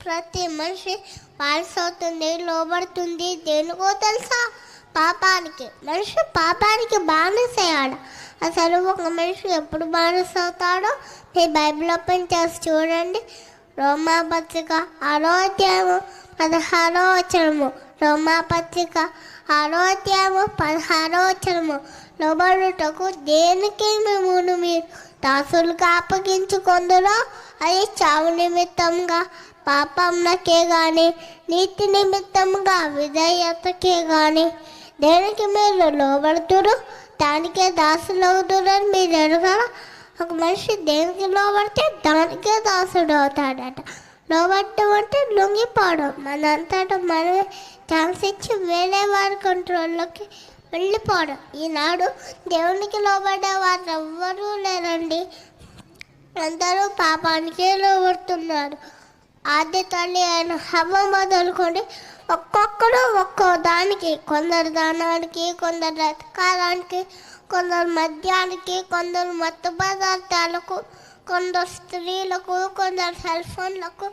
ప్రతి మనిషి బానిసవుతుంది, లోబడుతుంది. దేనికో తెలుసా? పాపానికి. మనిషి పాపానికి బానిసయ్యాడు. అసలు ఒక మనిషి ఎప్పుడు బానిసవుతాడో మీ బైబిల్ ఓపెన్ చేసి చూడండి. రోమాపత్రిక 6వ అధ్యాయము 16వ వచనము. రోమాపత్రిక 6వ అధ్యాయము 16వ వచనము. లోబడుటకు దేనికి మిమ్మును మీరు దాసులుగా అప్పగించుకొందురో అది చావు నిమిత్తంగా పాపంనకే గాని నీతి నిమిత్తంగా విధేయతకే గాని దేనికి మీరు లోబడుతురు దానికే దాసులవుతురని మీరు ఎరగరా? ఒక మనిషి దేనికి లోబడితే దానికే దాసుడు అవుతాడట. లోబడటం అంటే లొంగిపోవడం. మనంతటా మనమే ఛాన్స్ ఇచ్చి వేరే వారి కంట్రోల్లోకి వెళ్ళిపోవడం. ఈనాడు దేవునికి లోబడే వారు ఎవ్వరూ లేరండి. అందరూ పాపానికే లోబడుతున్నారు. ఆది తల్లి అయిన హవ్వ మొదలుకొని ఒక్కొక్కరు ఒక్కో దానికి, కొందరు దానానికి, కొందరు రతకాలానికి, కొందరు మద్యానికి, కొందరు మత్తు పదార్థాలకు, కొందరు స్త్రీలకు, కొందరు సెల్ ఫోన్లకు,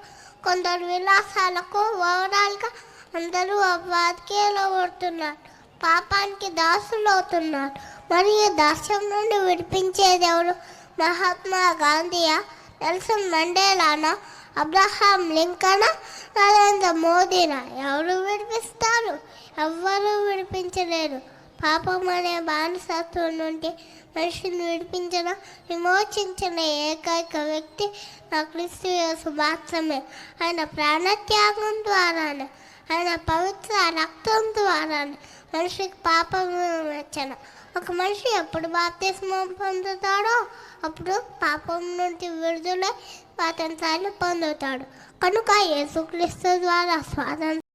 కొందరు విలాసాలకు. ఓవరాల్గా అందరూ అవ్వాదికే లోబడుతున్నారు, పాపానికి దాసులు అవుతున్నారు. మరి ఈ దాస్యం నుండి విడిపించేది ఎవరు? మహాత్మా గాంధీయా, నెల్సన్ మండేలానా, అబ్రహాం లింకనా, నరేంద్ర మోదీనా? ఎవరు విడిపిస్తారు? ఎవ్వరూ విడిపించలేరు. పాపం అనే బానిసత్వం నుండి మనిషిని విడిపించిన, విమోచించిన ఏకైక వ్యక్తి నా క్రీస్తు యేసు మాత్రమే. ఆయన ప్రాణత్యాగం ద్వారానే, ఆయన పవిత్ర రక్తం ద్వారానే మనిషికి పాపం విమోచన. ఒక మనిషి ఎప్పుడు బాప్తిస్మం పొందుతాడో అప్పుడు పాపం నుండి విడుదల స్వాతంత్రాన్ని పొందుతాడు. కనుక యేసుక్రీస్తు ద్వారా స్వాతంత్రం